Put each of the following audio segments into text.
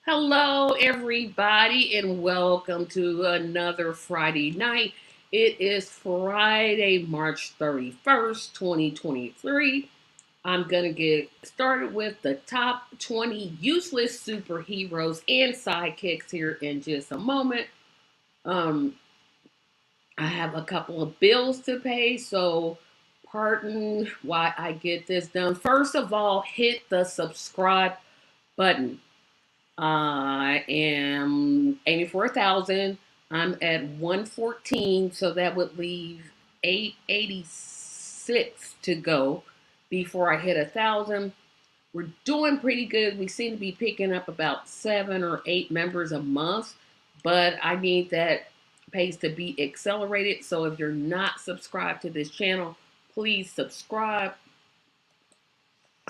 Hello, everybody, and welcome to another Friday night. It is Friday, March 31st, 2023. I'm going to get started with the top 20 useless superheroes and sidekicks here in just a moment. Um, I have a couple of bills to pay, so pardon why I get this done. First of all, hit the subscribe button. I am aiming for 1,000. I'm at 114, so that would leave 886 to go before I hit 1,000. We're doing pretty good. We seem to be picking up about 7 or 8 members a month, but I need that pace to be accelerated. So if you're not subscribed to this channel, please subscribe.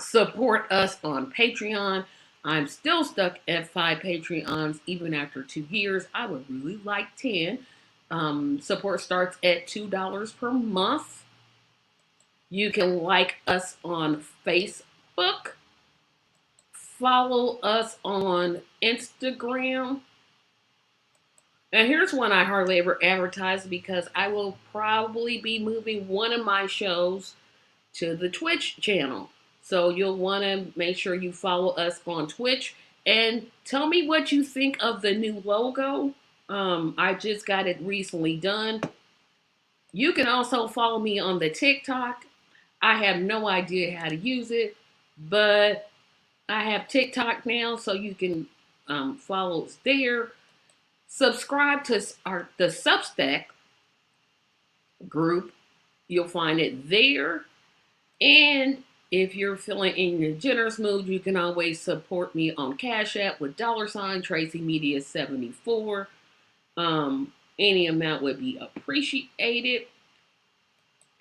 Support us on Patreon. I'm still stuck at 5 Patreons even after 2 years. I would really like 10. Support starts at $2 per month. You can like us on Facebook. Follow us on Instagram. And here's one I hardly ever advertise because I will probably be moving one of my shows to the Twitch channel. So you'll want to make sure you follow us on Twitch and tell me what you think of the new logo. I just got it recently done. You can also follow me on the TikTok. I have no idea how to use it, but I have TikTok now, so you can follow us there. Subscribe to the Substack group. You'll find it there. And if you're feeling in a generous mood, you can always support me on Cash App with $ TRACYMedia 74. Any amount would be appreciated.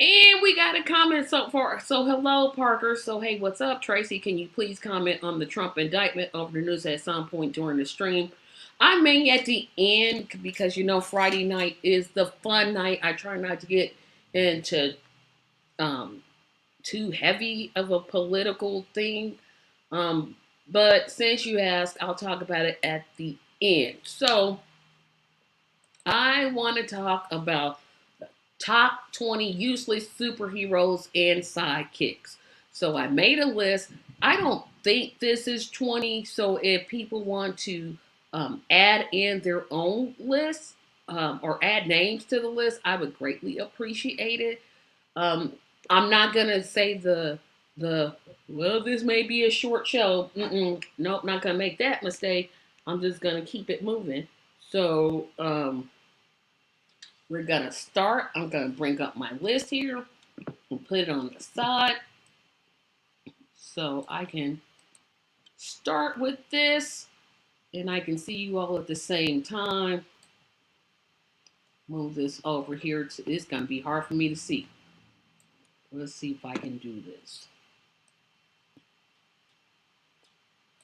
And we got a comment so far. So hello, Parker. So hey, what's up, Tracy? Can you please comment on the Trump indictment over the news at some point during the stream? I may at the end because Friday night is the fun night. I try not to get into too heavy of a political thing. But since you asked, I'll talk about it at the end. So I want to talk about the top 20 useless superheroes and sidekicks. So I made a list. I don't think this is 20. So if people want to add in their own list or add names to the list, I would greatly appreciate it. I'm not gonna say the well, this may be a short show. Nope, not gonna make that mistake. I'm just gonna keep it moving. So we're gonna start. I'm gonna bring up my list here and put it on the side so I can start with this and I can see you all at the same time. Move this over here. It's gonna be hard for me to see. Let's see if I can do this.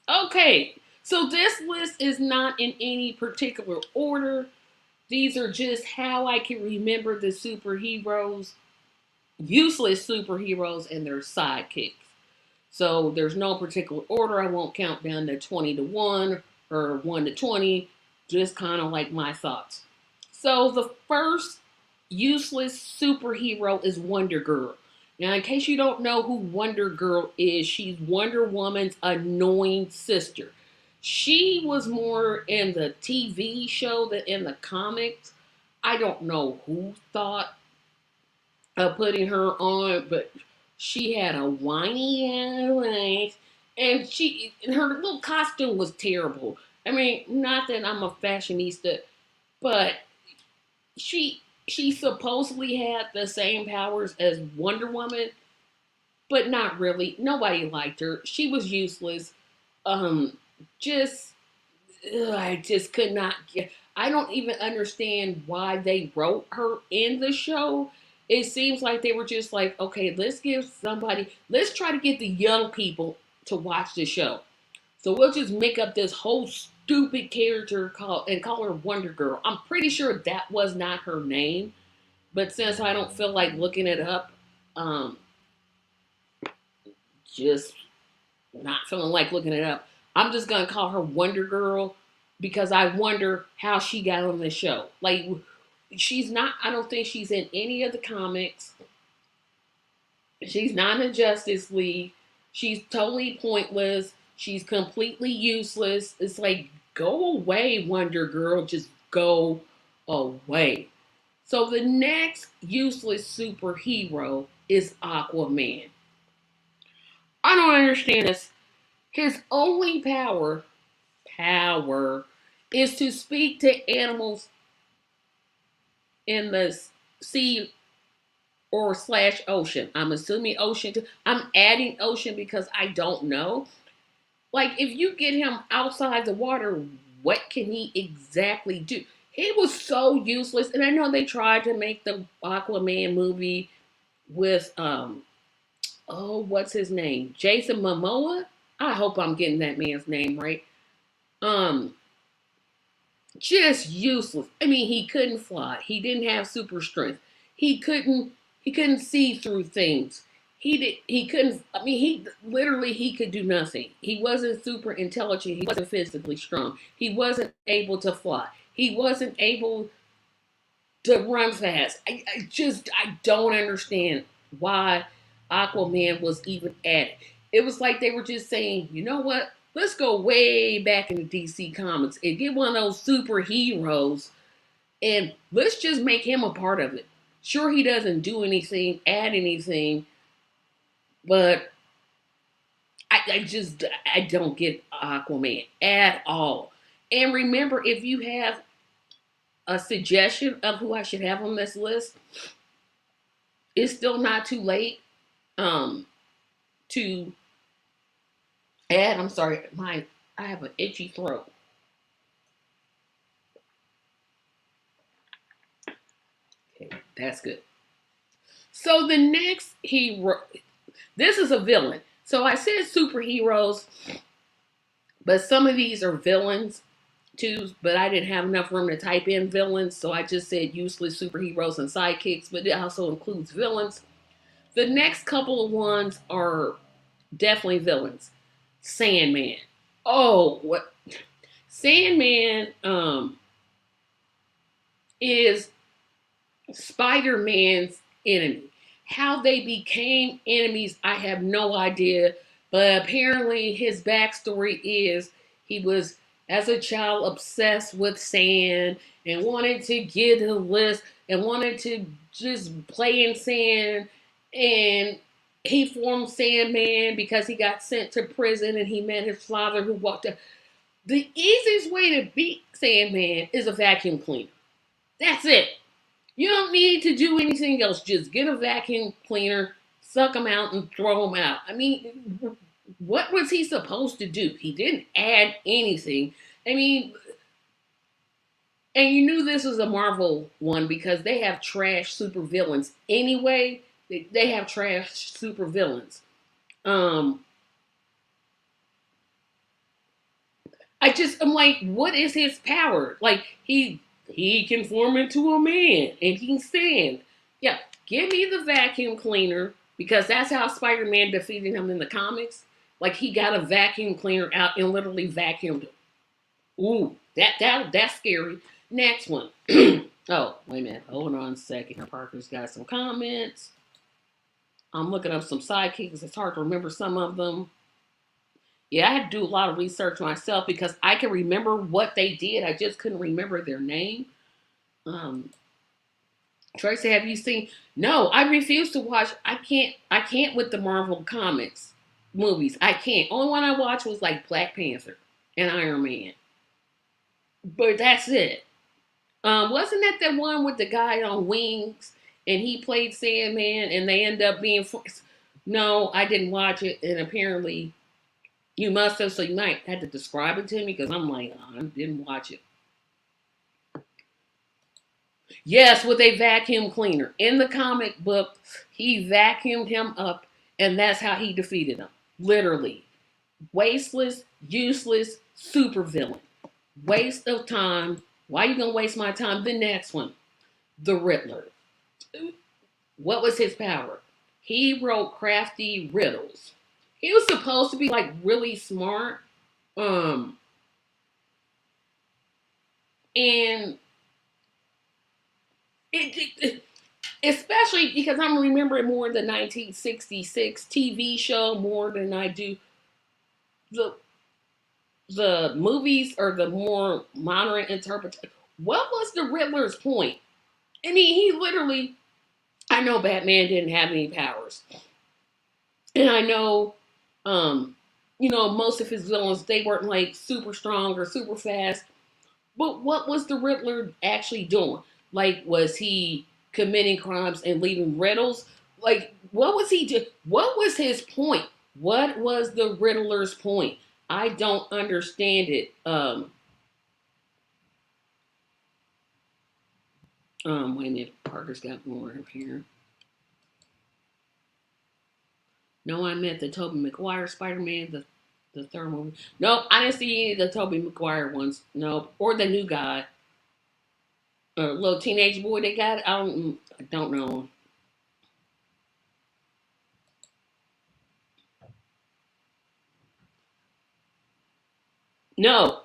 Okay, so this list is not in any particular order. These are just how I can remember the superheroes, useless superheroes, and their sidekicks. So there's no particular order. I won't count down to 20 to 1 or 1 to 20, just kind of like my thoughts. So the first useless superhero is Wonder Girl. Now, in case you don't know who Wonder Girl is, she's Wonder Woman's annoying sister. She was more in the TV show than in the comics. I don't know who thought of putting her on, but she had a whiny ass, and her little costume was terrible. I mean, not that I'm a fashionista, but she supposedly had the same powers as Wonder Woman, but not really. Nobody liked her. She was useless. Just I just could not get. I don't even understand why they wrote her in the show. It seems like they were just like, okay, let's try to get the young people to watch the show. So we'll just make up this whole stupid character call her Wonder Girl. I'm pretty sure that was not her name, but since I don't feel like looking it up, just not feeling like looking it up, I'm just gonna call her Wonder Girl because I wonder how she got on the show. Like, she's not. I don't think she's in any of the comics. She's not in Justice League. She's totally pointless. She's completely useless. It's like, go away, Wonder Girl. Just go away. So the next useless superhero is Aquaman. I don't understand this. His only power is to speak to animals in the sea or slash ocean. I'm assuming ocean. I'm adding ocean because I don't know. Like, if you get him outside the water, what can he exactly do? He was so useless. And I know they tried to make the Aquaman movie with what's his name? Jason Momoa? I hope I'm getting that man's name right. Um, just useless. I mean, he couldn't fly. He didn't have super strength. He couldn't he couldn't see through things. He couldn't I mean he literally he could do nothing. He wasn't super intelligent. He wasn't physically strong. He wasn't able to fly. He wasn't able to run fast. I don't understand why Aquaman was even added. It was like they were just saying, you know what? Let's go way back in the DC comics and get one of those superheroes and let's just make him a part of it. Sure, he doesn't do anything, add anything, but I don't get Aquaman at all. And remember, if you have a suggestion of who I should have on this list, it's still not too late to add. I'm sorry, I have an itchy throat. Okay, that's good. So the next hero, this is a villain. So I said superheroes, but some of these are villains too. But I didn't have enough room to type in villains, so I just said useless superheroes and sidekicks. But it also includes villains. The next couple of ones are definitely villains. Sandman. Oh, what? Sandman is Spider-Man's enemy. How they became enemies, I have no idea. But apparently, his backstory is he was, as a child, obsessed with sand and wanted to get a list and wanted to just play in sand. And he formed Sandman because he got sent to prison and he met his father who walked up. The easiest way to beat Sandman is a vacuum cleaner. That's it. You don't need to do anything else. Just get a vacuum cleaner, suck them out, and throw them out. I mean, what was he supposed to do? He didn't add anything. I mean, and you knew this was a Marvel one because they have trash supervillains anyway. They have trash supervillains. Um, I'm like, what is his power? Like he can form into a man and he can stand. Yeah, give me the vacuum cleaner because that's how Spider-Man defeated him in the comics. Like he got a vacuum cleaner out and literally vacuumed him. Ooh, that's scary. Next one. Oh, wait a minute. Hold on a second. Parker's got some comments. I'm looking up some sidekicks. It's hard to remember some of them. Yeah, I had to do a lot of research myself because I can remember what they did. I just couldn't remember their name. Um, Tracy, have you seen? No, I refuse to watch. I can't with the Marvel comics movies. I can't. Only one I watched was like Black Panther and Iron Man. But that's it. Wasn't that the one with the guy on wings and he played Sandman and they end up being? No, I didn't watch it, and apparently you must have. So you might have to describe it to me because I'm like, oh, I didn't watch it. Yes, with a vacuum cleaner. In the comic book, he vacuumed him up, and that's how he defeated him. Literally. Wasteless, useless, super villain. Waste of time. Why are you going to waste my time? The next one. The Riddler. What was his power? He wrote crafty riddles. He was supposed to be like really smart, Um, and it especially because I'm remembering more the 1966 TV show more than I do the movies or the more modern interpretation. What was the Riddler's point? I mean, he literally. I know Batman didn't have any powers, and I know, um, most of his villains they weren't like super strong or super fast. But what was the Riddler actually doing? Like, was he committing crimes and leaving riddles? Like, what was he do? What was his point? What was the Riddler's point? I don't understand it. Wait a minute. Parker's got more in here. No, I meant the Tobey Maguire Spider-Man, the third one. Nope, I didn't see any of the Tobey Maguire ones. Nope, or the new guy, little teenage boy they got. I don't know. No,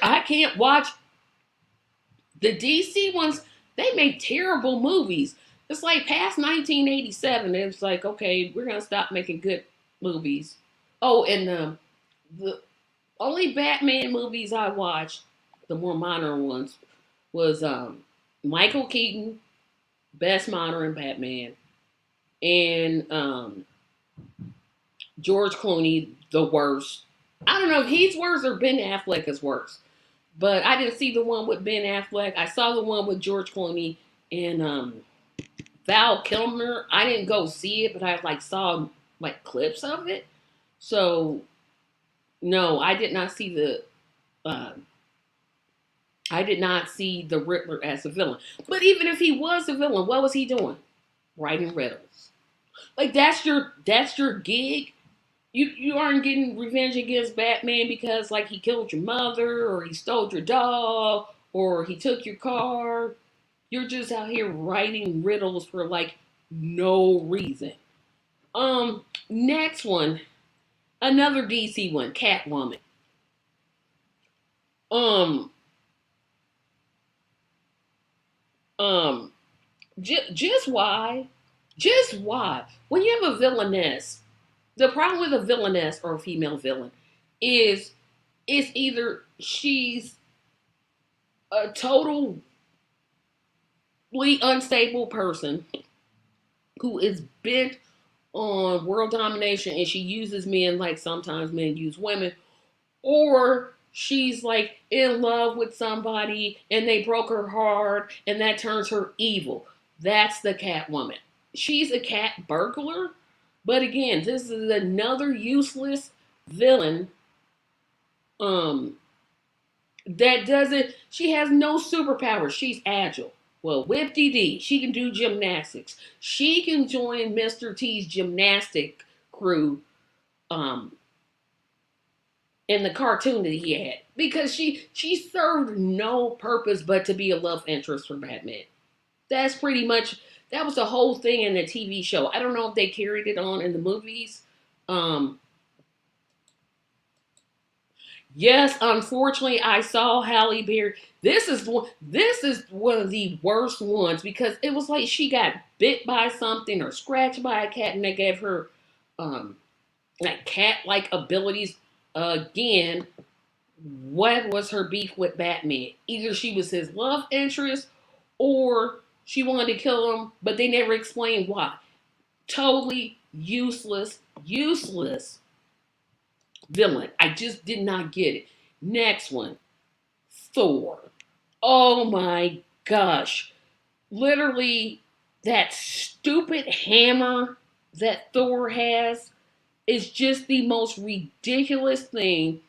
I can't watch the DC ones. They make terrible movies. It's like past 1987. It's like okay, we're gonna stop making good movies. Oh, and the only Batman movies I watched, the more modern ones, was Michael Keaton, best modern Batman, and George Clooney, the worst. I don't know if he's worse or Ben Affleck is worse. But I didn't see the one with Ben Affleck. I saw the one with George Clooney and Val Kilmer. I didn't go see it, but I like saw like clips of it. So no, I did not see the. Uh, I did not see the Riddler as a villain. But even if he was a villain, what was he doing? Writing riddles. Like that's your gig. You aren't getting revenge against Batman because like he killed your mother or he stole your dog or he took your car. You're just out here writing riddles for like no reason. Next one, another DC one, Catwoman. Um, um, just why? Just why? When you have a villainess, the problem with a villainess or a female villain is it's either she's a totally unstable person who is bent on world domination and she uses men like sometimes men use women, or she's like in love with somebody and they broke her heart and that turns her evil. That's the Catwoman. She's a cat burglar, but again, this is another useless villain um that doesn't she has no superpowers. She's agile. Well, whip dee she can do gymnastics. She can join Mr. T's gymnastic crew um in the cartoon that he had because she served no purpose but to be a love interest for Batman. That's pretty much that was the whole thing in the TV show. I don't know if they carried it on in the movies. Um Yes, unfortunately, I saw Halle Berry. This is one of the worst ones because it was like she got bit by something or scratched by a cat, and they gave her um, like cat-like abilities. Again, what was her beef with Batman? Either she was his love interest, or she wanted to kill him, but they never explained why. Totally useless villain. I just did not get it. Next one. Thor. Oh my gosh. Literally, that stupid hammer that Thor has is just the most ridiculous thing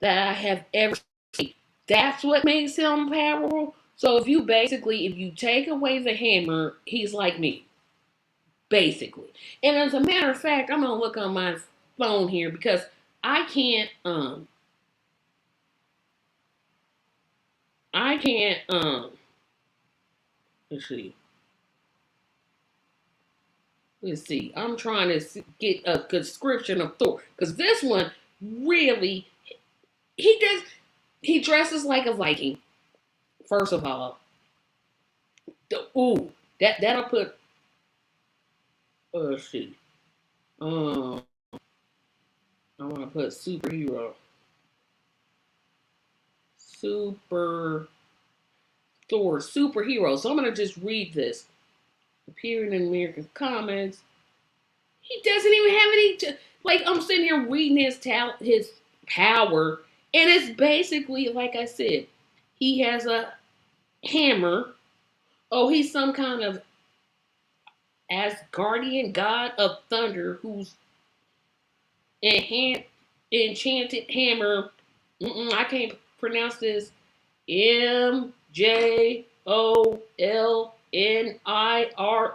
that I have ever seen. That's what makes him powerful. So if you take away the hammer, he's like me, basically. And as a matter of fact, I'm gonna look on my phone here because I can't I can't let's see. Let's see. I'm trying to get a description of Thor because this one really, he does. He dresses like a Viking. First of all, ooh, that'll put. Let's see. Um, I want to put superhero. Super Thor superhero. So I'm gonna just read this. Appearing in American comics. He doesn't even have any. Like I'm sitting here reading his power, and it's basically like I said. He has a hammer. Oh, he's some kind of Asgardian god of thunder who's enhan- enchanted hammer. I can't pronounce this. MJOLNIR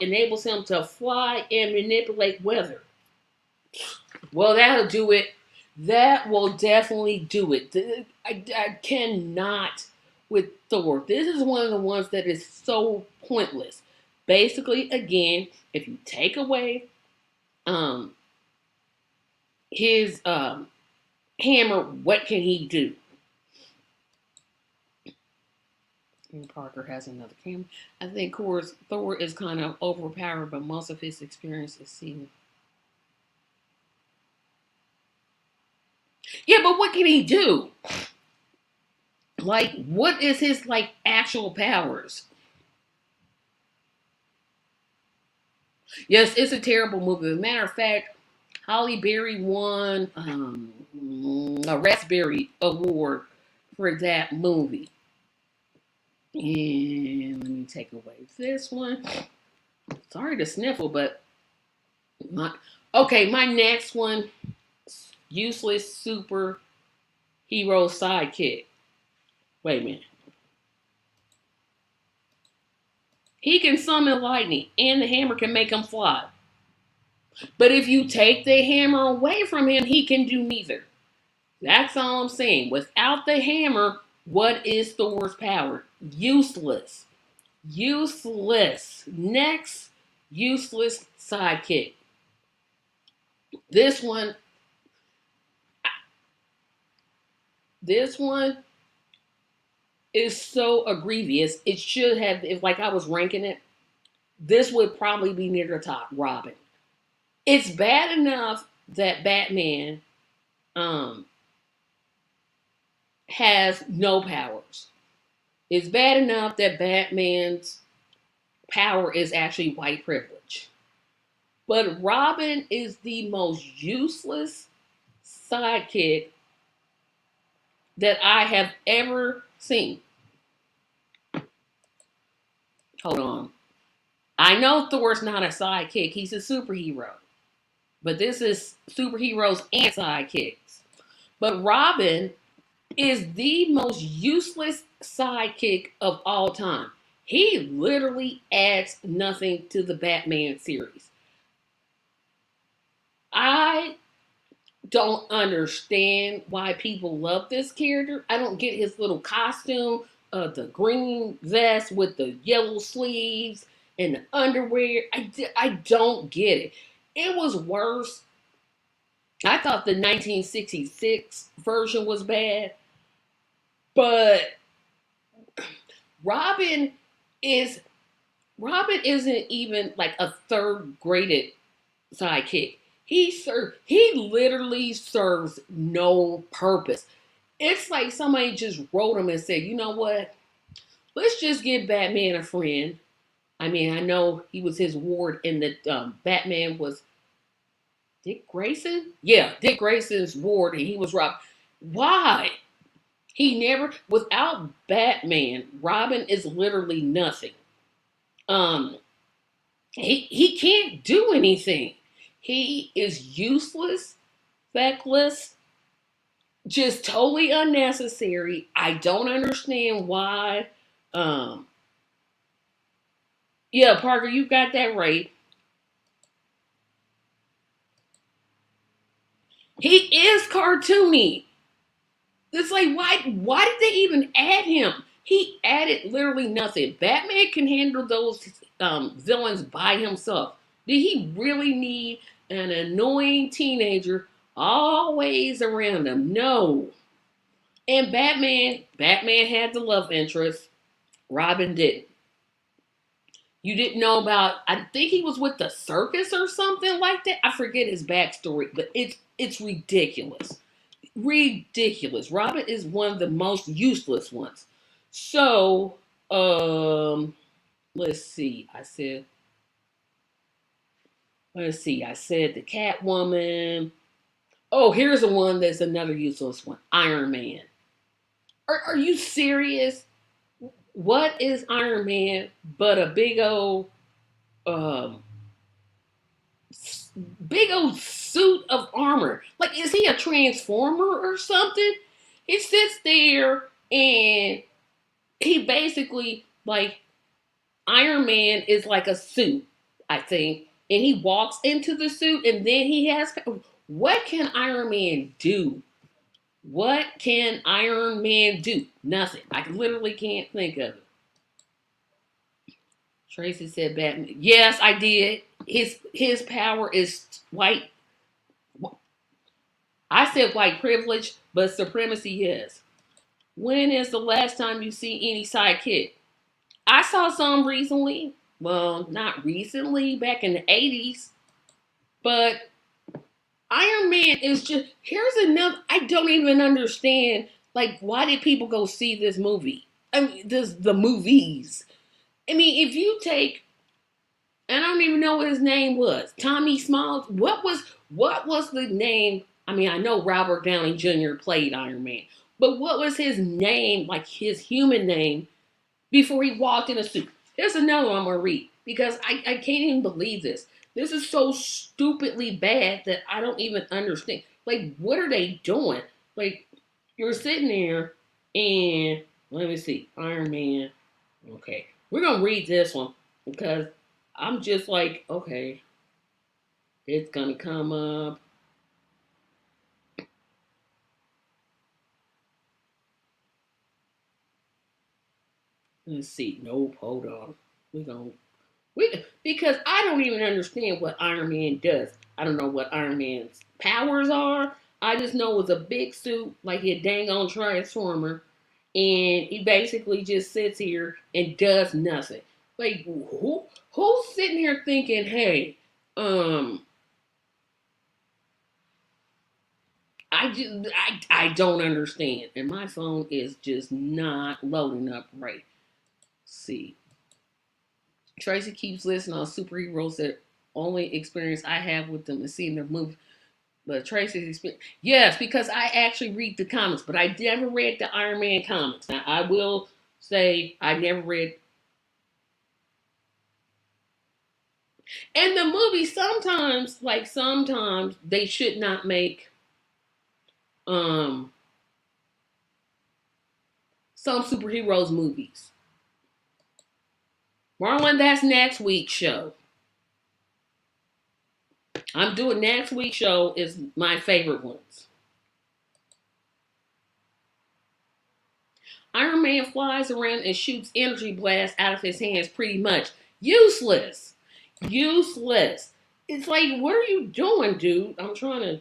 enables him to fly and manipulate weather. Well, that'll do it. That will definitely do it. I cannot with Thor. This is one of the ones that is so pointless. Basically, again, if you take away um his hammer, what can he do? And Parker has another camera. I think, of course, Thor is kind of overpowered, but most of his experience is seen. Yeah, but what can he do? Like, what is his like actual powers? Yes, it's a terrible movie. As a matter of fact, Holly Berry won a Raspberry Award for that movie. And let me take away this one. Sorry to sniffle, but my my next one, useless superhero sidekick. Wait a minute. He can summon lightning, and the hammer can make him fly. But if you take the hammer away from him, he can do neither. That's all I'm saying. Without the hammer, what is Thor's power? Useless. Useless. Next, useless sidekick. This one, this one is so egregious. It should have, if like I was ranking it, this would probably be near the top. Robin. It's bad enough that Batman has no powers. It's bad enough that Batman's power is actually white privilege. But Robin is the most useless sidekick that I have ever seen. Hold on. I know Thor's not a sidekick, he's a superhero. But this is superheroes and sidekicks. But Robin is the most useless sidekick of all time. He literally adds nothing to the Batman series. I don't understand why people love this character. I don't get his little costume, the green vest with the yellow sleeves and the underwear. I don't get it. It was worse. I thought the 1966 version was bad, but Robin is Robin isn't even like a third graded sidekick. He literally serves no purpose. It's like somebody just wrote him and said, you know what? Let's just give Batman a friend. I mean, I know he was his ward in the Batman was Dick Grayson? Yeah, Dick Grayson's ward, and he was Rob. Why? He never, without Batman, Robin is literally nothing. Um, he can't do anything. He is useless, feckless, just totally unnecessary. I don't understand why. Um, yeah, Parker, you got that right. He is cartoony. It's like why did they even add him? He added literally nothing. Batman can handle those villains by himself. Did he really need an annoying teenager Always around him. No. And Batman had the love interest. Robin didn't. You didn't know about, I think he was with the circus or something like that. I forget his backstory, but it's ridiculous. Ridiculous. Robin is one of the most useless ones. So, let's see. I said the Catwoman. Oh, here's the one that's another useless one. Iron Man. Are you serious? What is Iron Man but a um big old suit of armor? Like, is he a transformer or something? He sits there and he basically, like, Iron Man is like a suit, I think, and he walks into the suit and then he has. What can Iron Man do? What can Iron Man do? Nothing. I literally can't think of it. Tracy said Batman. Yes, I did. His power is white. I said white privilege, but supremacy, yes. When is the last time you see any sidekick? I saw some recently. Well, not recently, back in the 80s. But Iron Man is just, here's another, I don't even understand, like, why did people go see this movie? I mean, the movies. I mean, if you take, and I don't even know what his name was, Tommy Smalls. What was the name? I mean, I know Robert Downey Jr. played Iron Man, but what was his name, like his human name, before he walked in a suit? Here's another one I'm gonna read because I can't even believe this. This is so stupidly bad that I don't even understand. Like, what are they doing? Like, you're sitting there and let me see, Iron Man. Okay, we're gonna read this one because I'm just like, okay, it's gonna come up. Let's see. Nope, hold on. We're gonna because I don't even understand what Iron Man does. I don't know what Iron Man's powers are. I just know it's a big suit, like a dang on transformer, and he basically just sits here and does nothing. Like, who's sitting here thinking, hey, um, I don't understand, and my phone is just not loading up right. Let's see. Tracy keeps listing on superheroes that only experience I have with them is seeing their movie. But Tracy's experience, yes, because I actually read the comics, but I never read the Iron Man comics. Now I will say I never read, and the movie sometimes, like sometimes they should not make um some superheroes movies. Marlon, that's next week's show. I'm doing next week's show is my favorite ones. Iron Man flies around and shoots energy blasts out of his hands pretty much. Useless. Useless. It's like, what are you doing, dude? I'm trying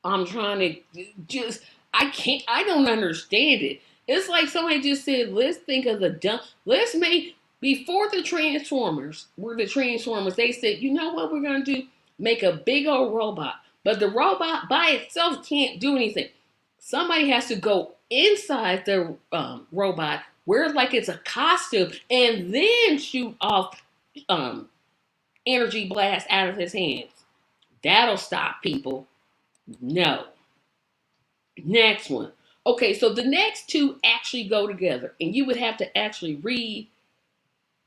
to just, I don't understand it. It's like somebody just said, let's think of the dumb, let's make, before the Transformers were the Transformers, they said, you know what we're going to do? Make a big old robot. But the robot by itself can't do anything. Somebody has to go inside the robot, wear it like it's a costume, and then shoot off um, energy blast out of his hands. That'll stop people. No. Next one. Okay, so the next two actually go together, and you would have to actually read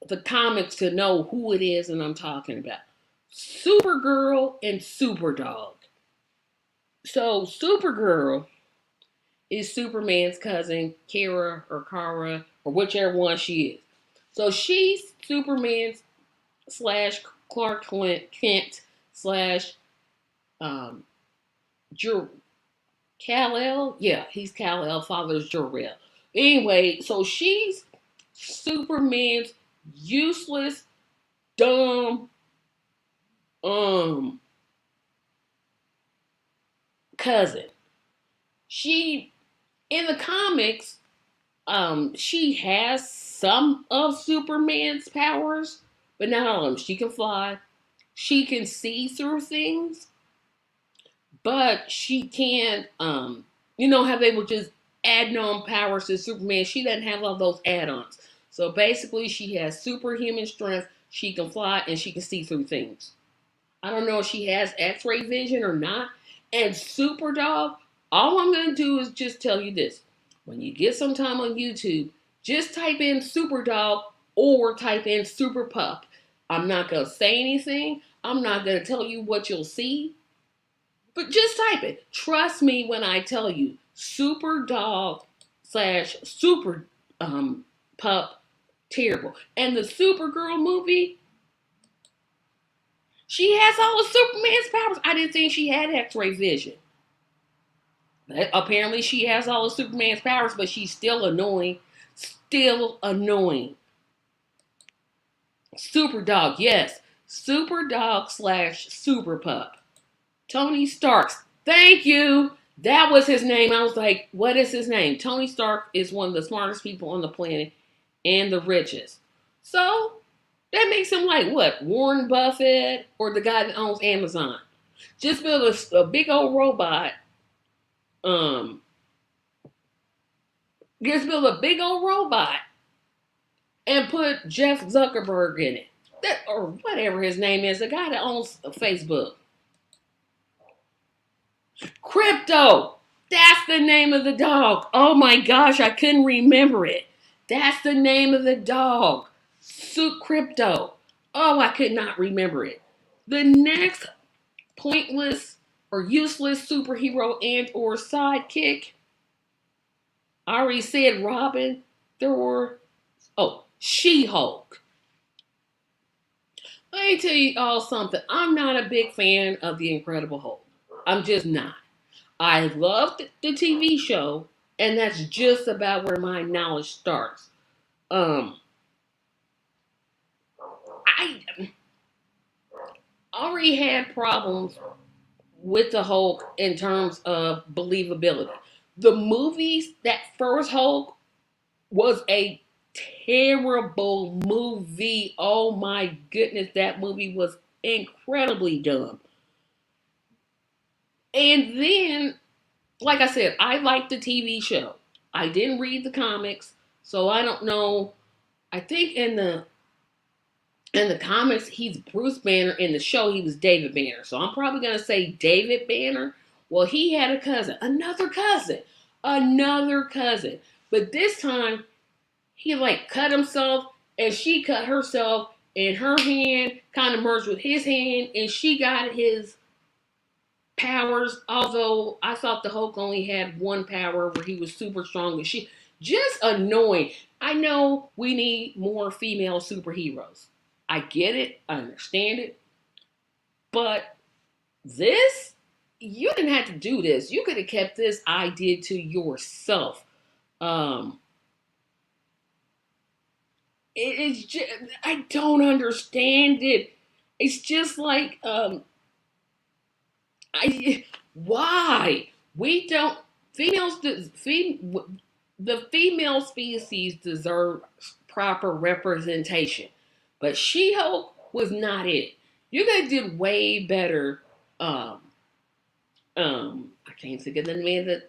the comics to know who it is and I'm talking about. Supergirl and Superdog. So Supergirl is Superman's cousin, Kara, or whichever one she is. So she's Superman's slash Clark Kent slash um, Kal-El? Yeah, he's Kal-El, father's Jor-El. Anyway, so she's Superman's useless, dumb, um, cousin. She, in the comics, she has some of Superman's powers, but not all of them. She can fly. She can see through things, but she can't, how they were just adding on powers to Superman. She doesn't have all those add-ons. So basically, she has superhuman strength. She can fly and she can see through things. I don't know if she has X-ray vision or not. And Super Dog, all I'm going to do is just tell you this. When you get some time on YouTube, just type in Super Dog or type in Super Pup. I'm not going to say anything. I'm not going to tell you what you'll see. But just type it. Trust me when I tell you. Super Dog / Super Pup, terrible. And the Supergirl movie, she has all of Superman's powers. I didn't think she had X-ray vision. But apparently she has all of Superman's powers, but she's still annoying. Still annoying. Super Dog, yes. Super Dog / Super Pup. Tony Stark. Thank you. That was his name. I was like, what is his name? Tony Stark is one of the smartest people on the planet and the richest. So that makes him like what? Warren Buffett or the guy that owns Amazon. Just build a big old robot. Just build a big old robot and put Jeff Zuckerberg in it. Or whatever his name is, the guy that owns Facebook. Crypto. That's the name of the dog. Oh my gosh, I couldn't remember it. That's the name of the dog. Crypto. Oh, I could not remember it. The next pointless or useless superhero and or sidekick, I already said Robin, Thor, She-Hulk. Let me tell you all something. I'm not a big fan of the Incredible Hulk. I'm just not. I loved the TV show, and that's just about where my knowledge starts. I already had problems with the Hulk in terms of believability. The movies, that first Hulk was a terrible movie. Oh my goodness, that movie was incredibly dumb. And then, like I said, I liked the TV show. I didn't read the comics, so I don't know. I think in the comics, he's Bruce Banner. In the show, he was David Banner. So I'm probably going to say David Banner. Well, he had a cousin. Another cousin. But this time, he like cut himself and she cut herself. And her hand kind of merged with his hand. And she got his powers. Although I thought the Hulk only had one power where he was super strong. And she just annoying. I know we need more female superheroes. I get it. I understand it. But this, you didn't have to do this. You could have kept this idea to yourself. It's just, I don't understand it. It's just like, why? We don't, the female species deserve proper representation. But She-Hulk was not it. You guys did way better. I can't think of the man that.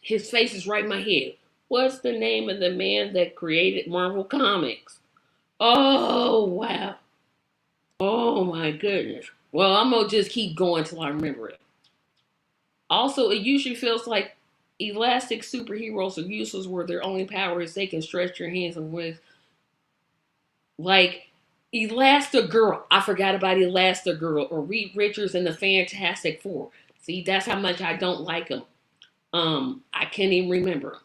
His face is right in my head. What's the name of the man that created Marvel Comics? Oh wow! Oh my goodness. Well, I'm gonna just keep going till I remember it. Also, it usually feels like elastic superheroes are useless, where their only power is they can stretch your hands and ways. Like Elastigirl. I forgot about Elastigirl or Reed Richards and the Fantastic Four. See, that's how much I don't like them. I can't even remember them.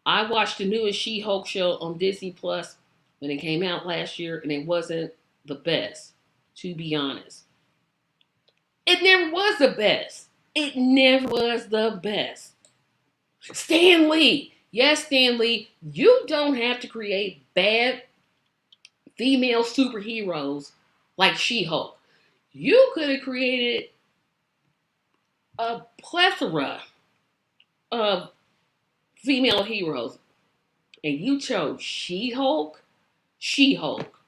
I watched the newest She-Hulk show on Disney Plus when it came out last year, and it wasn't the best, to be honest. It never was the best. It never was the best. Stan Lee. Yes, Stan Lee, you don't have to create bad female superheroes like She-Hulk. You could have created a plethora of female heroes, and you chose She-Hulk. She-Hulk.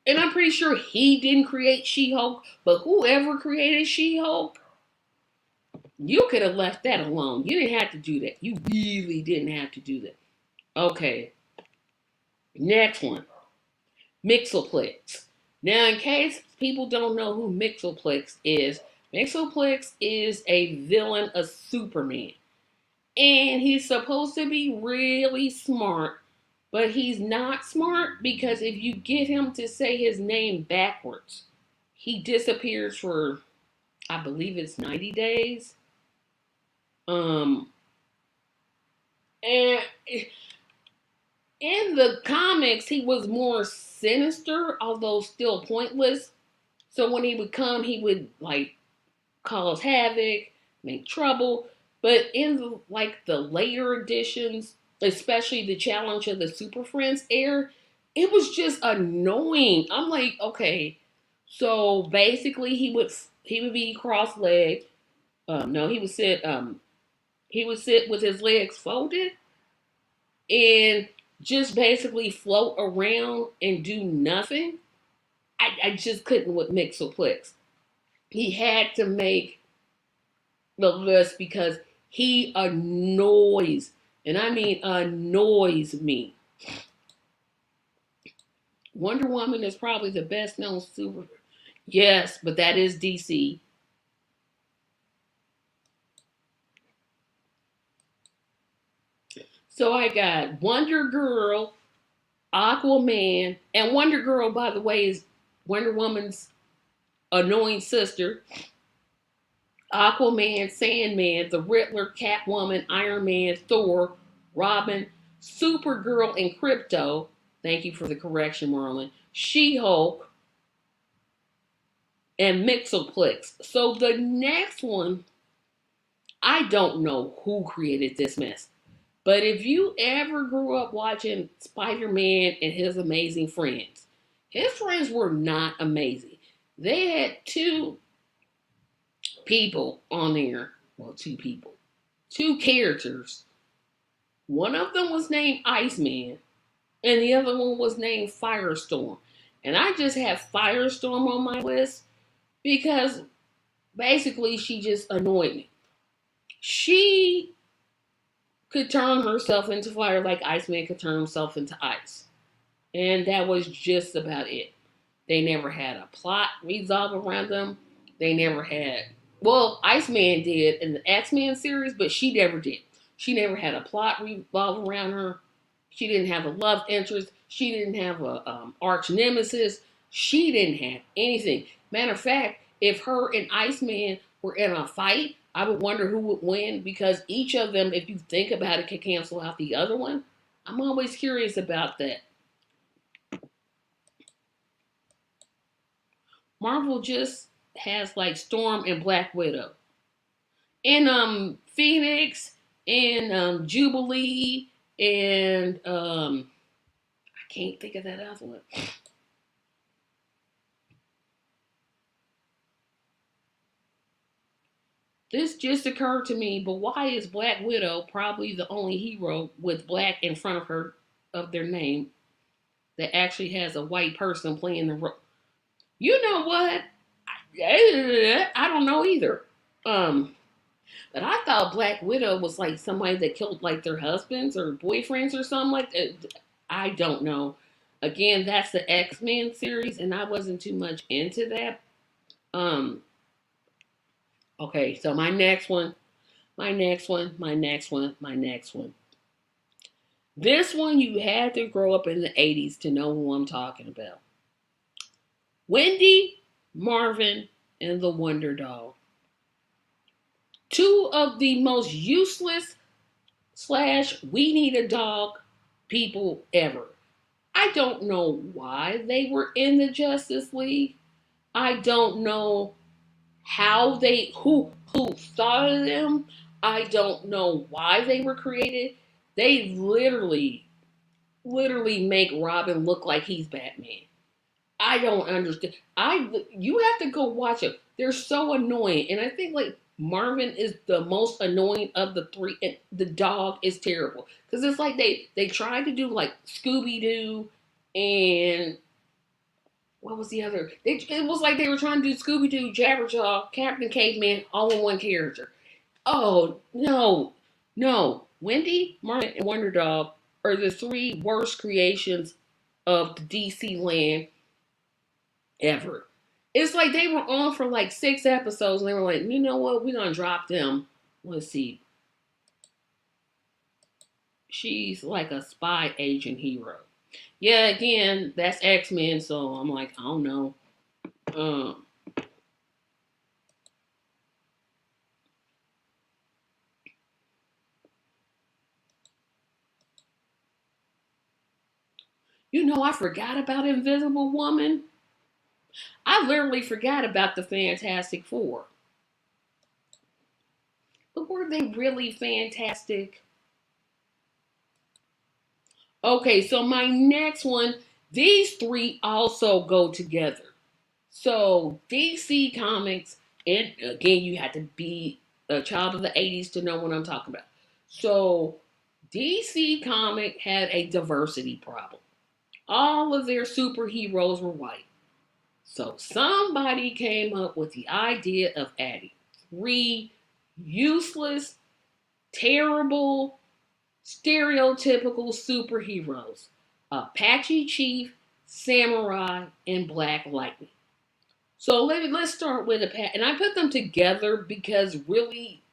And I'm pretty sure he didn't create She-Hulk, but whoever created She-Hulk, you could have left that alone. You didn't have to do that. You really didn't have to do that. Okay, next one. Mixoplex. Now, in case people don't know who Mixoplex is a villain of Superman. And he's supposed to be really smart, but he's not smart because if you get him to say his name backwards, he disappears for, I believe it's 90 days. Um, and in the comics, he was more sinister, although still pointless. So when he would come, he would like cause havoc, make trouble. But in the later editions, especially the Challenge of the Super Friends era, it was just annoying. I'm like, okay, so basically he would be cross-legged. No, he would sit with his legs folded and just basically float around and do nothing. I just couldn't with Mixoplex. He had to make the list because he annoys, and I mean annoys me. Wonder Woman is probably the best known super. Yes, but that is DC. So I got Wonder Girl, Aquaman, and Wonder Girl, by the way, is Wonder Woman's annoying sister. Aquaman, Sandman, the Riddler, Catwoman, Iron Man, Thor, Robin, Supergirl, and Crypto. Thank you for the correction, Marlon. She-Hulk, and Mixoplex. So the next one, I don't know who created this mess. But if you ever grew up watching Spider-Man and his amazing friends, his friends were not amazing. They had two people on there. Well, two people. Two characters. One of them was named Iceman, and the other one was named Firestorm. And I just have Firestorm on my list because basically she just annoyed me. She could turn herself into fire like Iceman could turn himself into ice. And that was just about it. They never had a plot resolve around them. They never had, well, Iceman did in the X-Men series, but she never did. She never had a plot revolve around her. She didn't have a love interest. She didn't have a arch nemesis. She didn't have anything. Matter of fact, if her and Iceman were in a fight, I would wonder who would win because each of them, if you think about it, could cancel out the other one. I'm always curious about that. Marvel just has like Storm and Black Widow. And Phoenix and Jubilee and I can't think of that other one. This just occurred to me, but why is Black Widow probably the only hero with black in front of her of their name that actually has a white person playing the role? You know what? I don't know either. But I thought Black Widow was like somebody that killed like their husbands or boyfriends or something like that. I don't know. Again, that's the X-Men series, and I wasn't too much into that. Um, okay, so my next one. This one you had to grow up in the 80s to know who I'm talking about. Wendy, Marvin, and the Wonder Dog. Two of the most useless / we need a dog people ever. I don't know why they were in the Justice League. I don't know who thought of them. I don't know why they were created. They literally make Robin look like he's Batman. I don't understand. You have to go watch them. They're so annoying, and I think like Marvin is the most annoying of the three, and the dog is terrible because it's like they tried to do like Scooby Doo and what was the other? It was like they were trying to do Scooby Doo, Jabberjaw, Captain Caveman, all in one character. Oh no, no! Wendy, Marvin, and Wonder Dog are the three worst creations of the DC land ever. It's like they were on for like 6 episodes and they were like, you know what, we're gonna drop them. Let's see. She's like a spy agent hero. Yeah, again, that's X-Men, so I'm like, I don't know. Um, I forgot about Invisible Woman. I literally forgot about the Fantastic Four. But were they really fantastic? Okay, so my next one, these three also go together. So DC Comics, and again, you have to be a child of the 80s to know what I'm talking about. So DC Comic had a diversity problem. All of their superheroes were white. So somebody came up with the idea of adding three useless, terrible, stereotypical superheroes: Apache Chief, Samurai, and Black Lightning. So let's start with Apache. And I put them together because really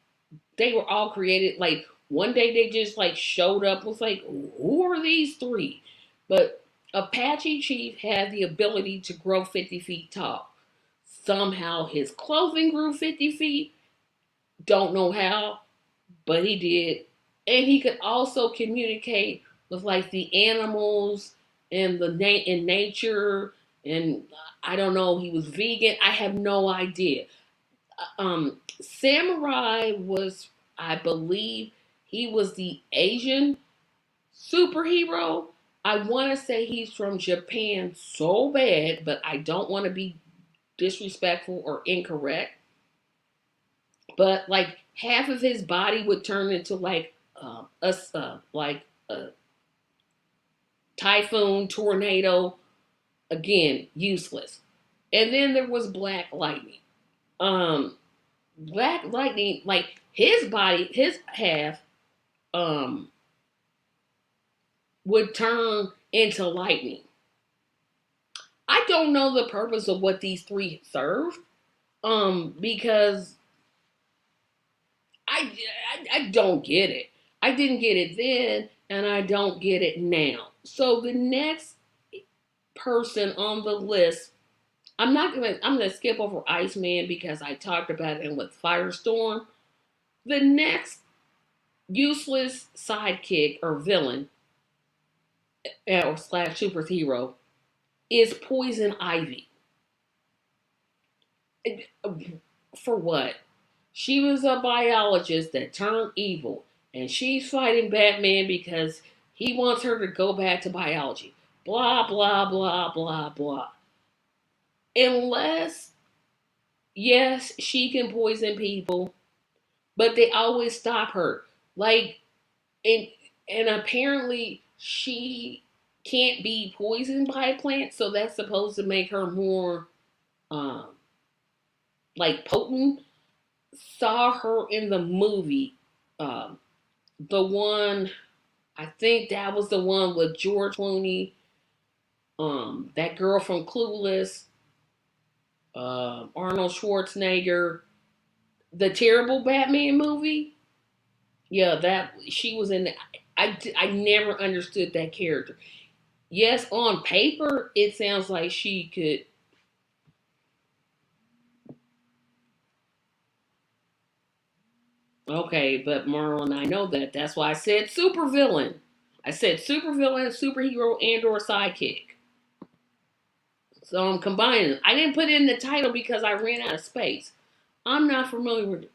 they were all created like one day they just like showed up, was like, who are these three? But Apache Chief had the ability to grow 50 feet tall. Somehow his clothing grew 50 feet. Don't know how, but he did. And he could also communicate with like the animals and in nature. And I don't know, he was vegan. I have no idea. Samurai was, I believe, he was the Asian superhero. I want to say he's from Japan so bad, but I don't want to be disrespectful or incorrect. But like half of his body would turn into like a typhoon, tornado. Again, useless. And then there was Black Lightning. Um, Black Lightning, like his body, his half, um, would turn into lightning. I don't know the purpose of what these three serve, because I, I don't get it. I didn't get it then, and I don't get it now. So the next person on the list, I'm gonna skip over Iceman because I talked about it with Firestorm. The next useless sidekick or villain or slash superhero is Poison Ivy. For what? She was a biologist that turned evil, and she's fighting Batman because he wants her to go back to biology. Blah, blah, blah, blah, blah. Unless, yes, she can poison people, but they always stop her. Like, and, and apparently she can't be poisoned by a plant, so that's supposed to make her more, um, like potent. Saw her in the movie, um, the one, I think that was the one with George Clooney, that girl from Clueless, Arnold Schwarzenegger, the terrible Batman movie. Yeah, that she was in. I never understood that character. Yes, on paper it sounds like she could. Okay, but Marlon, I know that. That's why I said supervillain. I said supervillain, superhero, and/or sidekick. So I'm combining them. I didn't put it in the title because I ran out of space. I'm not familiar with it.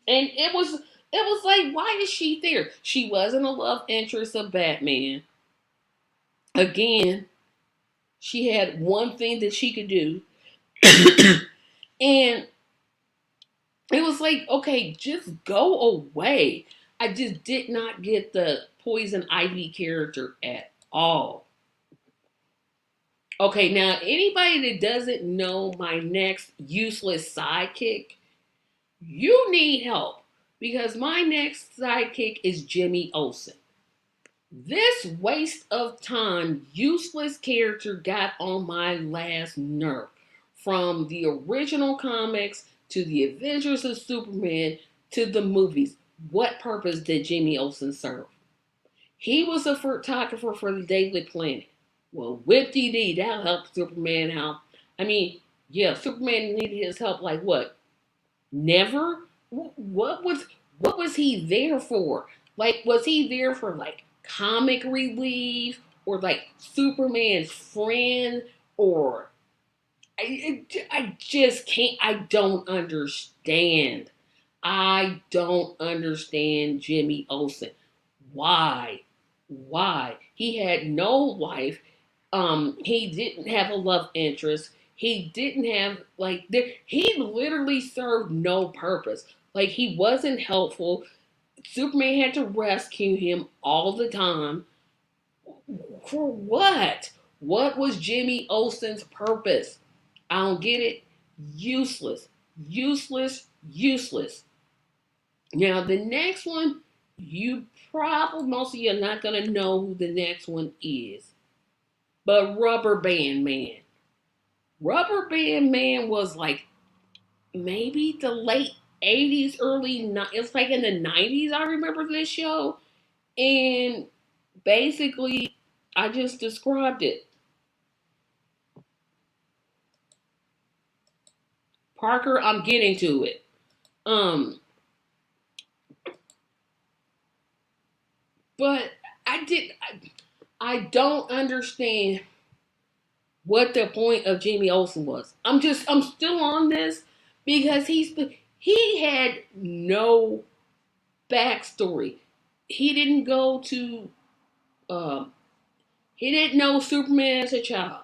And it was like, why is she there? She wasn't a love interest of Batman. Again, she had one thing that she could do. And it was like, okay, just go away. I just did not get the Poison Ivy character at all. Okay, now anybody that doesn't know my next useless sidekick, you need help because my next sidekick is Jimmy Olsen. This waste of time, useless character got on my last nerve. From the original comics to the Adventures of Superman to the movies, what purpose did Jimmy Olsen serve? He was a photographer for the Daily Planet. Well, whip dee dee, that'll help Superman out. I mean, yeah, Superman needed his help like what? Never? What was he there for? Like, was he there for like comic relief or like Superman's friend or I just can't. I don't understand. I don't understand Jimmy Olsen. Why? Why? He had no wife. He didn't have a love interest. He didn't have like there. He literally served no purpose. Like he wasn't helpful. Superman had to rescue him all the time. For what? What was Jimmy Olsen's purpose? I don't get it. Useless. Useless. Useless. Now, the next one, you probably, most of you are not going to know who the next one is. But Rubber Band Man. Rubber Band Man was like maybe the late 80s, it's like in the 90s, I remember this show. And basically, I just described it. Parker, I'm getting to it. Um, but I don't understand what the point of Jimmy Olsen was. I'm still on this because he had no backstory. He didn't go to um he didn't know Superman as a child.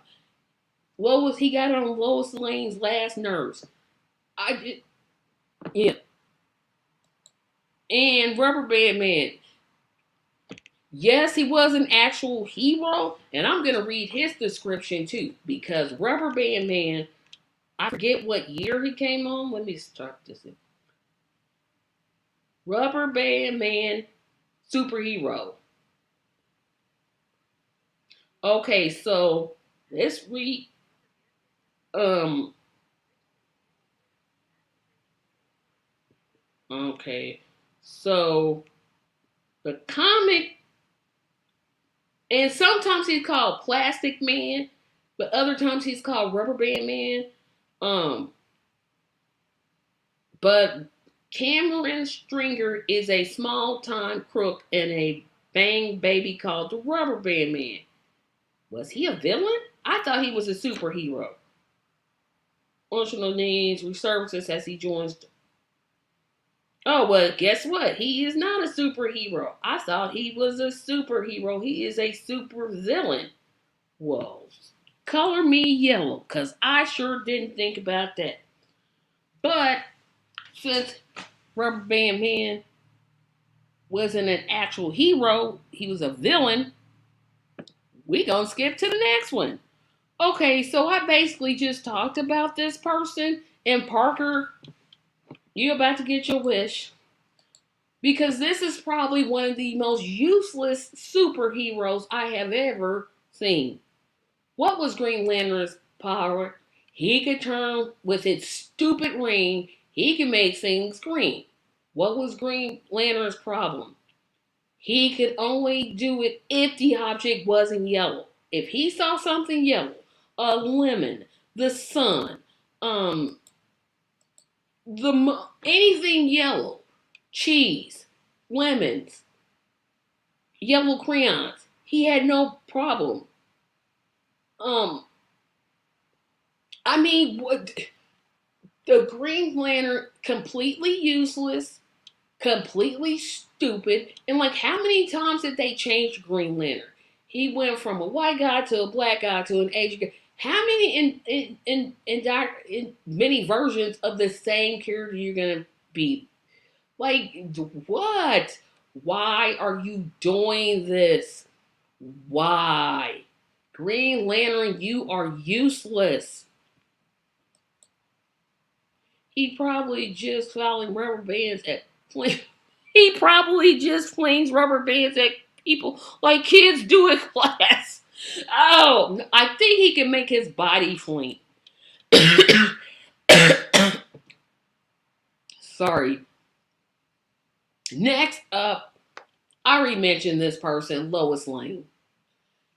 He got on Lois Lane's last nerves. Yeah. And Rubber Band Man. Yes, he was an actual hero, and I'm gonna read his description too, because Rubber Band Man, I forget what year he came on. Let me start this in. Rubber Band Man superhero. Okay, so let's read um okay. So the comic, and sometimes he's called Plastic Man, but other times he's called Rubber Band Man. Um But Cameron Stringer is a small time crook and a bang baby called the Rubber Band Man. Was he a villain? I thought he was a superhero. Functional needs, resurfaces as he joins. Oh, well, guess what? He is not a superhero. I thought he was a superhero. He is a super villain. Whoa. Color me yellow, because I sure didn't think about that. But since Rubber Band Man wasn't an actual hero, he was a villain, we gonna skip to the next one. Okay, so I basically just talked about this person, and Parker, you about to get your wish. Because this is probably one of the most useless superheroes I have ever seen. What was Green Lantern's power? He could turn with its stupid ring, he could make things green. What was Green Lantern's problem? He could only do it if the object wasn't yellow. If he saw something yellow, a lemon, the sun, um, anything yellow, cheese, lemons, yellow crayons, he had no problem. Um, I mean, the Green Lantern completely useless, completely stupid. And like, how many times did they change Green Lantern? He went from a white guy to a black guy to an Asian guy. How many in many versions of the same character you're gonna be? Like what? Why are you doing this? Why? Green Lantern, you are useless. He probably just flinging rubber bands at he probably just flings rubber bands at people like kids do in class. Oh, I think he can make his body fling. Sorry. Next up, I already mentioned this person, Lois Lane.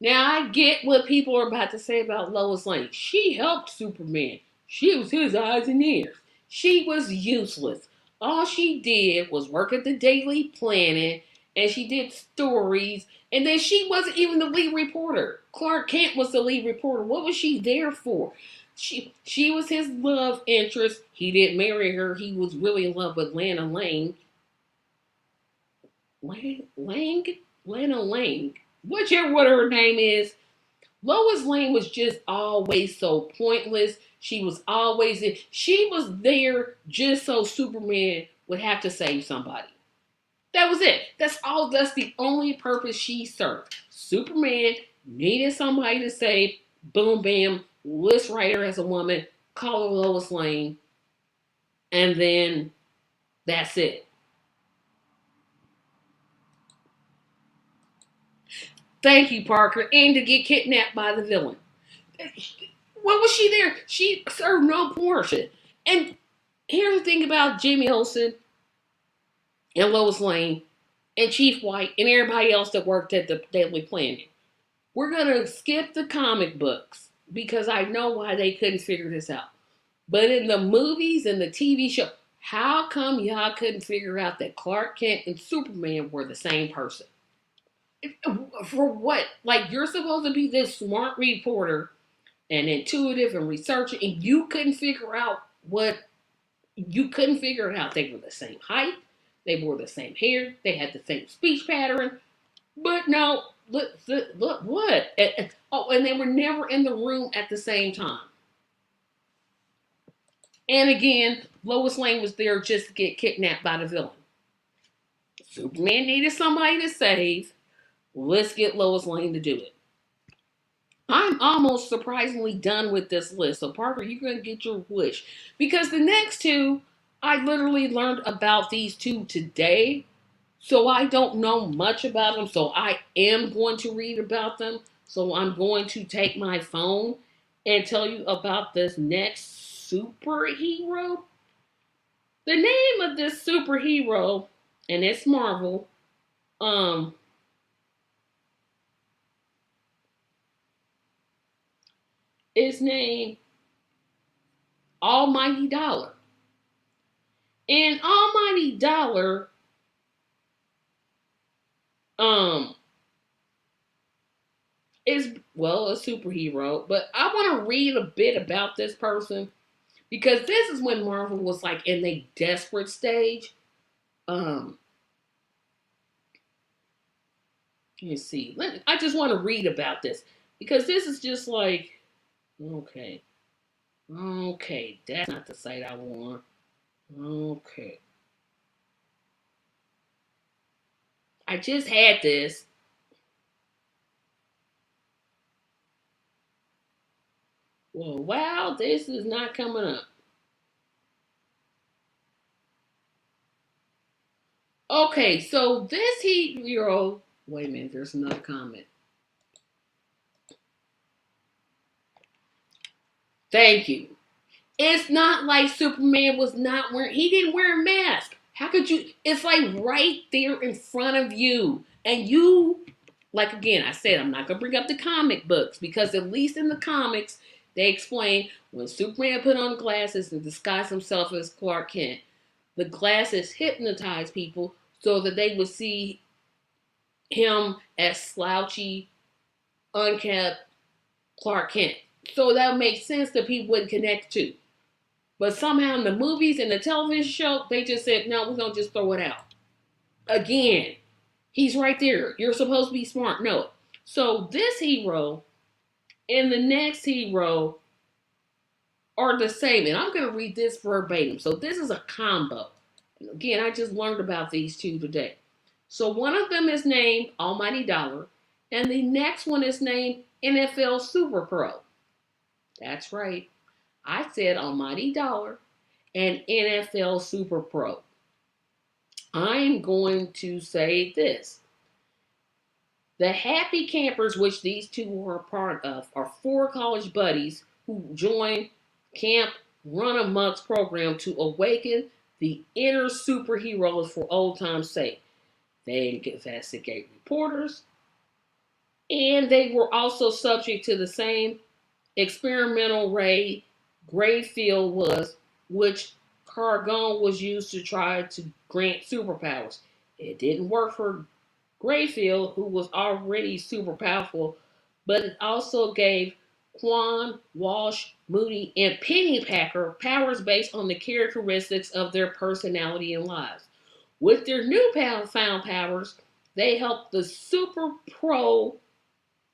Now I get what people are about to say about Lois Lane. She helped Superman. She was his eyes and ears. She was useless. All she did was work at the Daily Planet and she did stories. And then she wasn't even the lead reporter. Clark Kent was the lead reporter. What was she there for? She was his love interest. He didn't marry her. He was really in love with Lana Lang. Lana Lang, whichever what her name is. Lois Lane was just always so pointless. She was always she was there just so Superman would have to save somebody. That was it. That's all. That's the only purpose she served. Superman needed somebody to save. Boom, bam. Let's write her as a woman. Call her Lois Lane, and then that's it. Thank you, Parker. And to get kidnapped by the villain. What was she there? She served no portion. And here's the thing about Jimmy Olsen and Lois Lane and Chief White and everybody else that worked at the Daily Planet. We're going to skip the comic books because I know why they couldn't figure this out. But in the movies and the TV show, how come y'all couldn't figure out that Clark Kent and Superman were the same person? For what? Like, you're supposed to be this smart reporter and intuitive and researcher, and you couldn't figure out what you couldn't figure it out. They were the same height, they wore the same hair, they had the same speech pattern, but no, look what? Oh, and they were never in the room at the same time. And again, Lois Lane was there just to get kidnapped by the villain. Superman needed somebody to save. Let's get Lois Lane to do it. I'm almost surprisingly done with this list. So, Parker, you're going to get your wish. Because the next two, I literally learned about these two today. So, I don't know much about them. So, I am going to read about them. So, I'm going to take my phone and tell you about this next superhero. The name of this superhero, and it's Marvel, is named Almighty Dollar. And Almighty Dollar is, well, a superhero, but I want to read a bit about this person because this is when Marvel was like in a desperate stage. Let me see. I just want to read about this because this is just like, okay, that's not the site I want. Okay, I just had this. Well, wow, this is not coming up. Okay, so this hero. Wait a minute, there's another comment. Thank you. It's not like Superman was not wearing, he didn't wear a mask. How could you? It's like right there in front of you. And you, like again, I said, I'm not going to bring up the comic books because at least in the comics, they explain when Superman put on glasses to disguise himself as Clark Kent, the glasses hypnotized people so that they would see him as slouchy, unkept Clark Kent. So that makes sense that people wouldn't connect to. But somehow in the movies and the television show, they just said, no, we're going to just throw it out. Again, he's right there. You're supposed to be smart. No. So this hero and the next hero are the same. And I'm going to read this verbatim. So this is a combo. Again, I just learned about these two today. So one of them is named Almighty Dollar, and the next one is named NFL Super Pro. That's right. I said Almighty Dollar and NFL Super Pro. I'm going to say this. The Happy Campers, which these two are a part of, are four college buddies who join Camp Run Amok's program to awaken the inner superheroes for old time's sake. They investigate reporters, and they were also subject to the same experimental ray Grayfield was, which Cargon was used to try to grant superpowers. It didn't work for Grayfield, who was already super powerful, but it also gave Quan, Walsh, Moody, and Pennypacker powers based on the characteristics of their personality and lives. With their newfound powers, they helped the Super Pro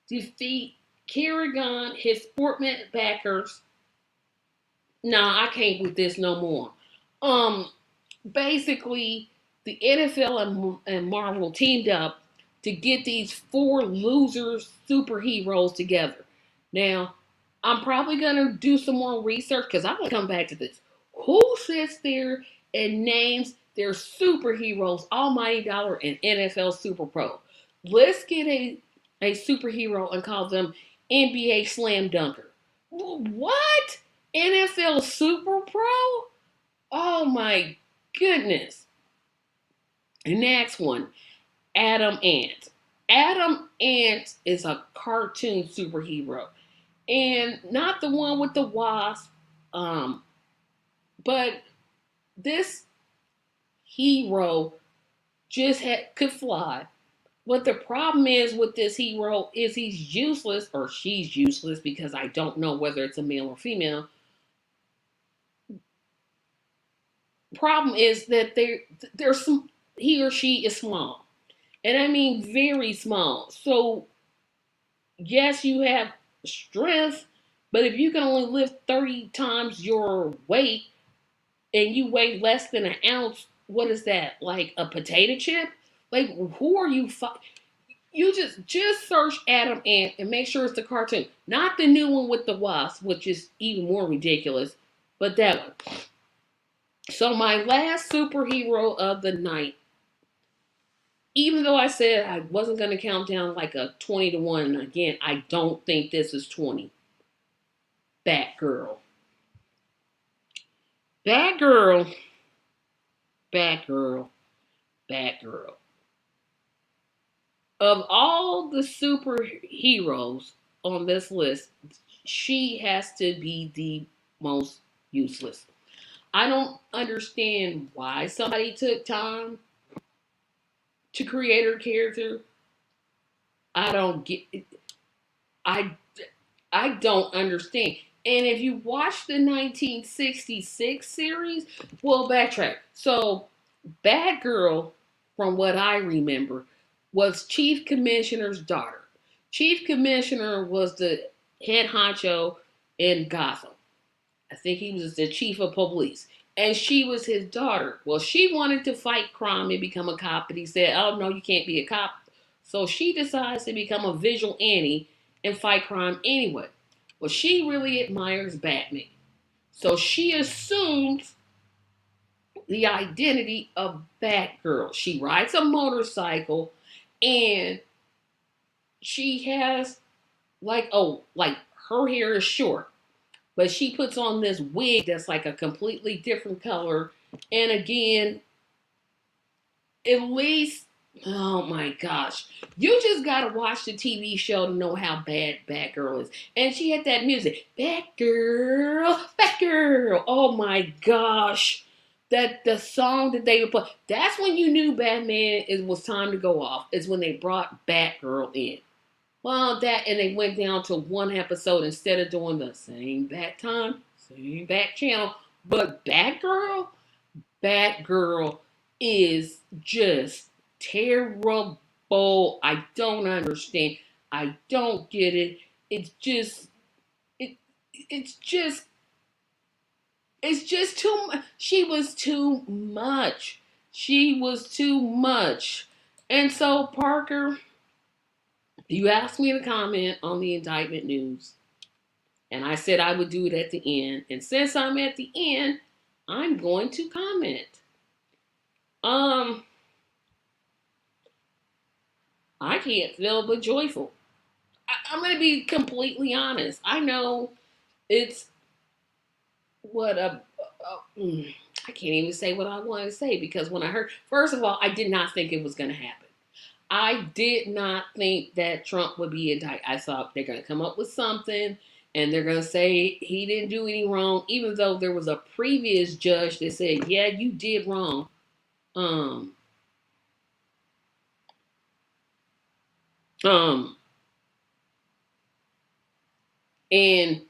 defeat Kerrigan, his sportsman backers. Nah, I can't with this no more. Basically, the NFL and Marvel teamed up to get these four loser superheroes together. Now, I'm probably gonna do some more research because I'm gonna come back to this. Who sits there and names their superheroes Almighty Dollar and NFL Super Pro? Let's get a superhero and call them NBA Slam Dunker. What? NFL Super Pro? Oh my goodness. The next one, Adam Ant. Adam Ant is a cartoon superhero. And not the one with the wasp. But this hero could fly. But the problem is with this hero is he's useless, or she's useless, because I don't know whether it's a male or female. Problem is that there's some, he or she is small. And I mean very small. So yes, you have strength, but if you can only lift 30 times your weight and you weigh less than an ounce, what is that? Like a potato chip? Like, who are you? You just search Adam Ant and make sure it's the cartoon, not the new one with the wasp, which is even more ridiculous, but that one. So my last superhero of the night, even though I said I wasn't going to count down like a 20 to 1, again, I don't think this is 20. Batgirl. Batgirl. Batgirl. Batgirl. Of all the superheroes on this list, she has to be the most useless. I don't understand why somebody took time to create her character. I don't get it. I don't understand. And if you watch the 1966 series, well, backtrack. So, Batgirl, from what I remember, was Chief Commissioner's daughter. Chief Commissioner was the head honcho in Gotham. I think he was the chief of police. And she was his daughter. Well, she wanted to fight crime and become a cop, but he said, oh, no, you can't be a cop. So she decides to become a vigilante and fight crime anyway. Well, she really admires Batman. So she assumes the identity of Batgirl. She rides a motorcycle and she has like her hair is short, but she puts on this wig that's like a completely different color. And again, at least, oh my gosh, you just gotta watch the TV show to know how bad Batgirl is. And she had that music, Batgirl, Batgirl. Oh my gosh, that the song that they would play. That's when you knew Batman it was time to go off. Is when they brought Batgirl in. Well, that and they went down to one episode instead of doing the same Bat time, same Bat channel. But Batgirl is just terrible. I don't understand. I don't get it. it's just it it's just it's just too much. She was too much. She was too much. And so, Parker, you asked me to comment on the indictment news, and I said I would do it at the end. And since I'm at the end, I'm going to comment. Um, I can't feel but joyful. I'm going to be completely honest. I know it's what I can't even say what I want to say because when I heard, first of all, I did not think it was going to happen. I did not think that Trump would be indicted. I thought they're going to come up with something and they're going to say he didn't do any wrong, even though there was a previous judge that said, yeah, you did wrong. Um, um, and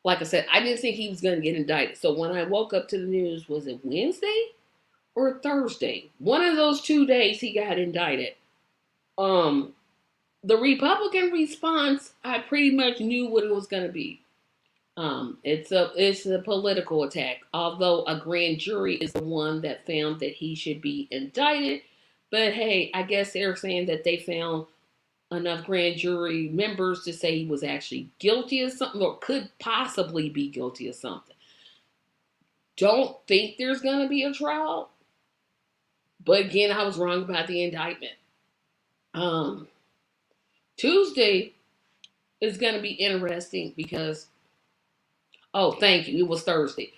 like I said, I didn't think he was going to get indicted. So when I woke up to the news, was it Wednesday or Thursday? One of those 2 days he got indicted. Um, the Republican response, I pretty much knew what it was going to be. It's a political attack. Although a grand jury is the one that found that he should be indicted, but hey, I guess they're saying that they found enough grand jury members to say he was actually guilty of something or could possibly be guilty of something. Don't think there's gonna be a trial, but again, I was wrong about the indictment. Um, Tuesday is gonna be interesting because oh, thank you. It was Thursday.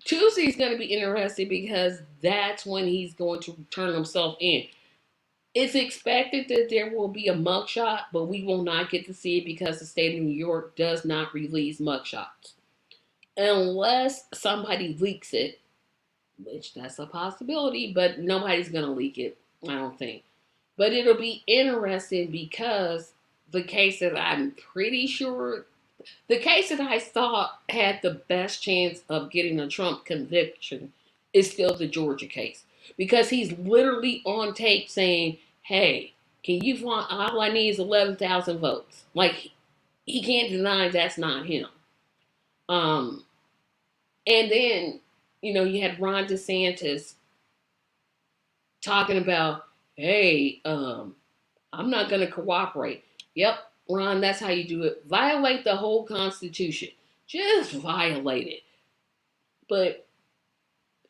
Tuesday is going to be interesting because that's when he's going to turn himself in. It's expected that there will be a mugshot, but we will not get to see it because the state of New York does not release mugshots. Unless somebody leaks it, which that's a possibility, but nobody's going to leak it, I don't think. But it'll be interesting because the case that I'm pretty sure the case that I thought had the best chance of getting a Trump conviction is still the Georgia case. Because he's literally on tape saying, hey, can you find, all I need is 11,000 votes. Like, he can't deny that's not him. Um, and then, you had Ron DeSantis talking about, hey, I'm not going to cooperate. Yep, Ron, that's how you do it. Violate the whole Constitution. Just violate it. But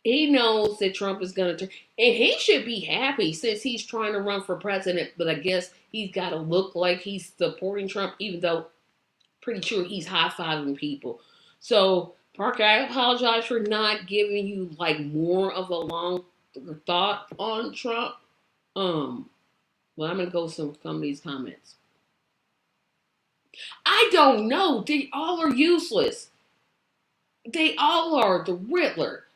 he knows that Trump is going to turn. And he should be happy since he's trying to run for president. But I guess he's got to look like he's supporting Trump, even though pretty sure he's high-fiving people. So, Parker, I apologize for not giving you like more of a long thought on Trump. Well, I'm going to go with some of these comments. I don't know. They all are useless. They all are. The Riddler.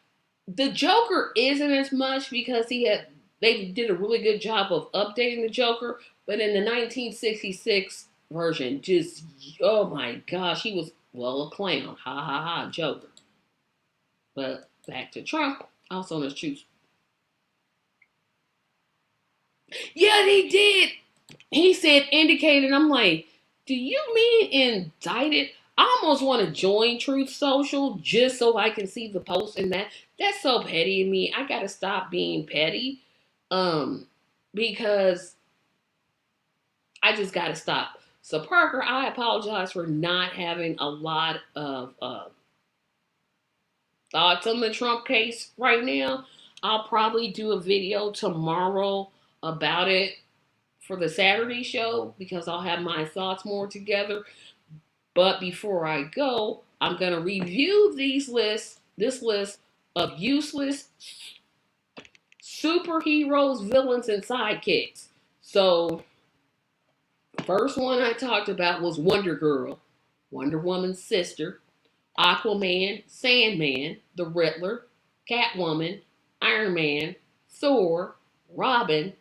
The Joker isn't as much because they did a really good job of updating the Joker, but in the 1966 version, just oh my gosh, he was a clown. Ha ha ha, Joker. But back to Trump, also on his truth. Yeah, they did. He said indicated. I'm like, do you mean indicted? I almost want to join Truth Social just so I can see the post and that's so petty of me. I gotta stop being petty. Because I just gotta stop. So Parker, I apologize for not having a lot of thoughts on the Trump case right now. I'll probably do a video tomorrow about it for the Saturday show because I'll have my thoughts more together. But before I go, I'm going to review this list of useless superheroes, villains, and sidekicks. So, first one I talked about was Wonder Girl, Wonder Woman's sister, Aquaman, Sandman, the Riddler, Catwoman, Iron Man, Thor, Robin,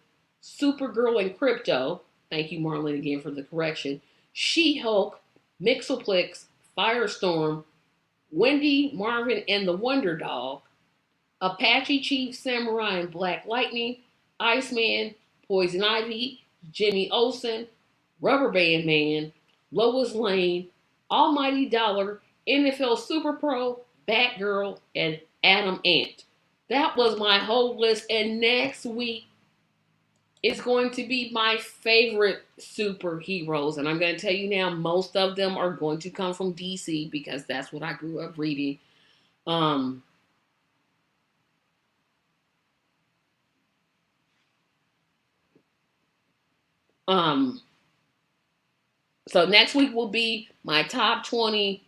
Supergirl and Crypto. Thank you, Marlene, again for the correction. She-Hulk, Mixoplex, Firestorm, Wendy, Marvin, and the Wonder Dog, Apache Chief, Samurai, and Black Lightning, Iceman, Poison Ivy, Jimmy Olsen, Rubber Band Man, Lois Lane, Almighty Dollar, NFL Super Pro, Batgirl, and Adam Ant. That was my whole list. And next week is going to be my favorite superheroes. And I'm going to tell you now, most of them are going to come from DC because that's what I grew up reading. Um, um, so next week will be my top 20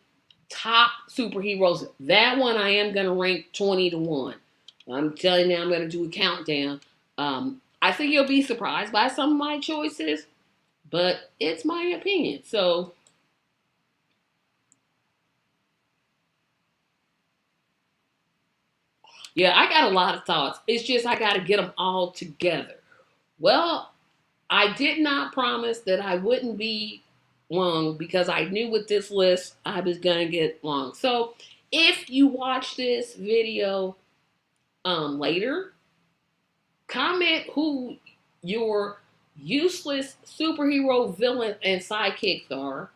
top superheroes. That one I am going to rank 20 to 1. I'm telling you now, I'm going to do a countdown. I think you'll be surprised by some of my choices, but it's my opinion. So, yeah, I got a lot of thoughts. It's just I got to get them all together. Well, I did not promise that I wouldn't be long because I knew with this list I was going to get long. So, if you watch this video later, comment who your useless superhero villain and sidekicks are.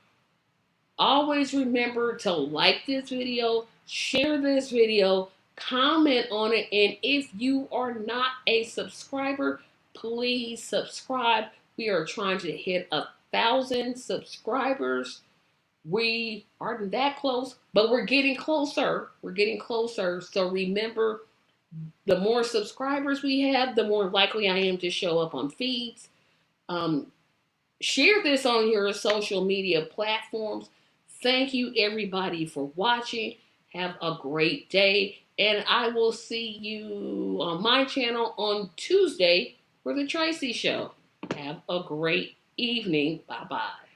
Always remember to like this video, share this video, comment on it, and if you are not a subscriber, please subscribe. We are trying to hit 1,000 subscribers. We aren't that close, but we're getting closer. We're getting closer. So remember, the more subscribers we have, the more likely I am to show up on feeds. Um, Share this on your social media platforms. Thank you, everybody, for watching. Have a great day. And I will see you on my channel on Tuesday for the Tracy Show. Have a great evening. Bye bye.